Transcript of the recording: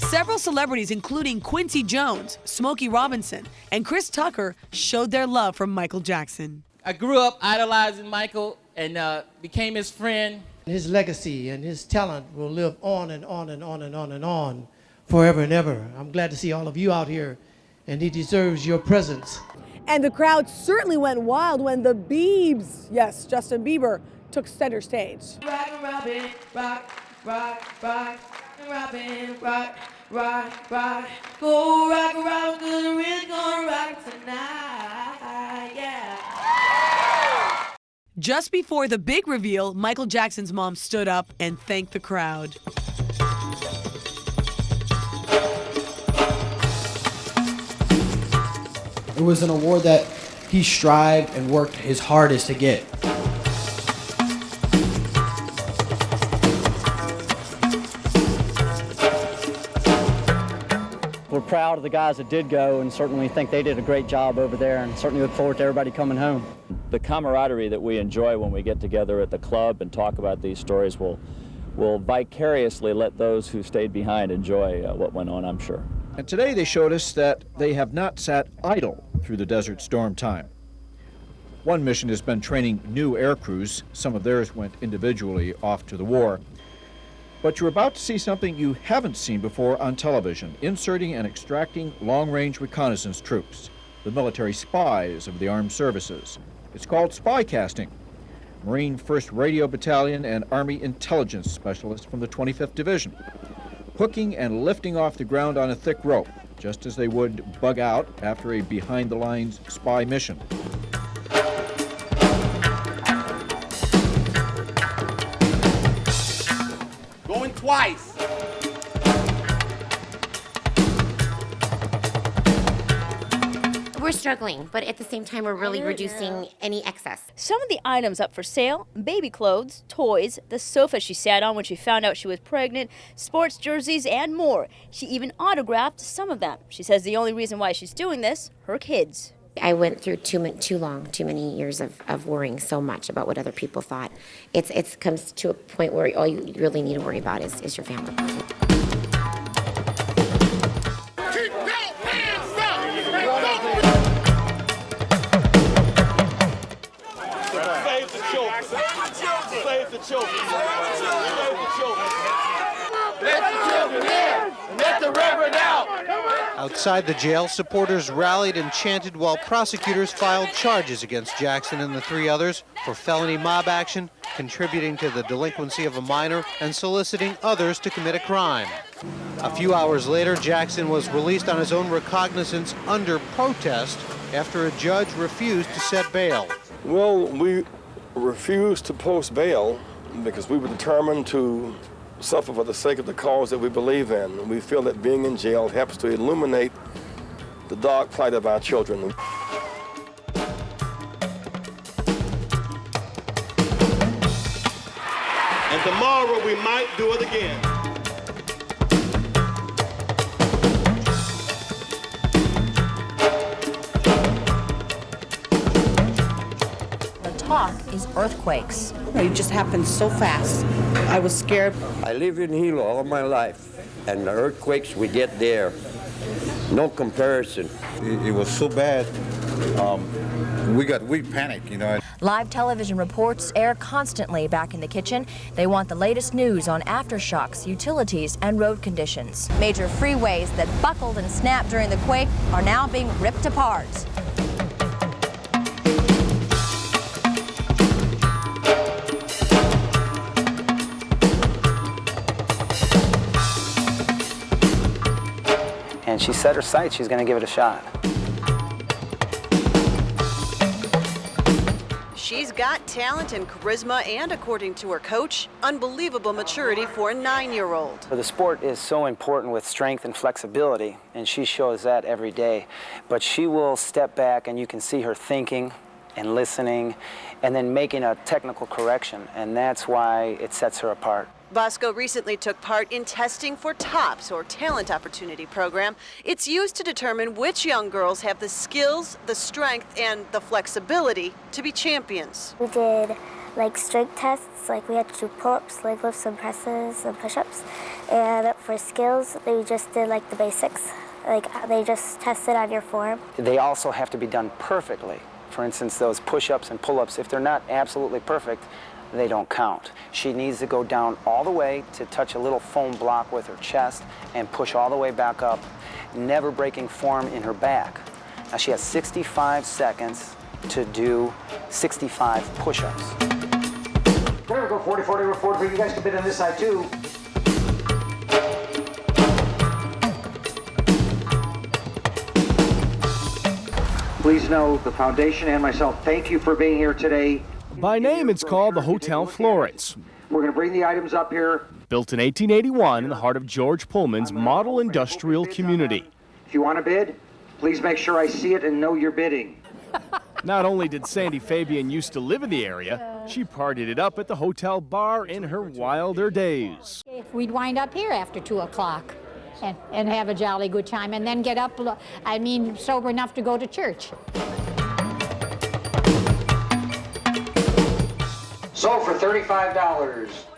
Several celebrities, including Quincy Jones, Smokey Robinson, and Chris Tucker, showed their love for Michael Jackson. I grew up idolizing Michael and became his friend. His legacy and his talent will live on and on and on and on and on forever and ever. I'm glad to see all of you out here, and he deserves your presence. And the crowd certainly went wild when the Biebs, yes, Justin Bieber, took center stage. Rock and Robin, rock, rock, rock, and Robin, rock, rock, rock. Go rock, rock, cause we're really gonna rock tonight, yeah. Just before the big reveal, Michael Jackson's mom stood up and thanked the crowd. It was an award that he strived and worked his hardest to get. We're proud of the guys that did go and certainly think they did a great job over there and certainly look forward to everybody coming home. The camaraderie that we enjoy when we get together at the club and talk about these stories will vicariously let those who stayed behind enjoy what went on, I'm sure. And today they showed us that they have not sat idle through the Desert Storm time. One mission has been training new air crews. Some of theirs went individually off to the war. But you're about to see something you haven't seen before on television, inserting and extracting long-range reconnaissance troops, the military spies of the armed services. It's called spy casting. Marine 1st Radio Battalion and Army intelligence specialists from the 25th Division, hooking and lifting off the ground on a thick rope, just as they would bug out after a behind-the-lines spy mission. Going twice. We're struggling, but at the same time, we're really reducing any excess. Some of the items up for sale: baby clothes, toys, the sofa she sat on when she found out she was pregnant, sports jerseys, and more. She even autographed some of them. She says the only reason why she's doing this, her kids. I went through too many years of worrying so much about what other people thought. It comes to a point where all you really need to worry about is your family. Save the children. Let the children in and let the reverend out. Outside the jail, supporters rallied and chanted while prosecutors filed charges against Jackson and the three others for felony mob action, contributing to the delinquency of a minor, and soliciting others to commit a crime. A few hours later, Jackson was released on his own recognizance under protest after a judge refused to set bail. Well, we refused to post bail because we were determined to suffer for the sake of the cause that we believe in. We feel that being in jail helps to illuminate the dark plight of our children. And tomorrow we might do it again. Talk is earthquakes. It just happened so fast. I was scared. I lived in Hilo all my life, and the earthquakes we get there, no comparison. It was so bad. We panicked, you know. Live television reports air constantly back in the kitchen. They want the latest news on aftershocks, utilities, and road conditions. Major freeways that buckled and snapped during the quake are now being ripped apart. And she set her sights, she's going to give it a shot. She's got talent and charisma and, according to her coach, unbelievable maturity for a 9-year-old. The sport is so important with strength and flexibility, and she shows that every day. But she will step back and you can see her thinking and listening and then making a technical correction, and that's why it sets her apart. Bosco recently took part in testing for TOPS, or Talent Opportunity Program. It's used to determine which young girls have the skills, the strength, and the flexibility to be champions. We did like strength tests, like we had to do pull-ups, leg lifts and presses and push-ups. And for skills, they just did like the basics. Like they just tested on your form. They also have to be done perfectly. For instance, those push-ups and pull-ups, if they're not absolutely perfect, they don't count. She needs to go down all the way to touch a little foam block with her chest and push all the way back up, never breaking form in her back. Now she has 65 seconds to do 65 push-ups. There we go, 40-40 report for you guys. Can bid on this side too. Please know the foundation and myself thank you for being here today. By name, it's called the Hotel Florence. We're going to bring the items up here. Built in 1881 in the heart of George Pullman's model industrial community. If you want to bid, please make sure I see it and know you're bidding. Not only did Sandy Fabian used to live in the area, she partied it up at the hotel bar in her wilder days. We'd wind up here after 2 o'clock and have a jolly good time and then get up, sober enough to go to church. So for $35.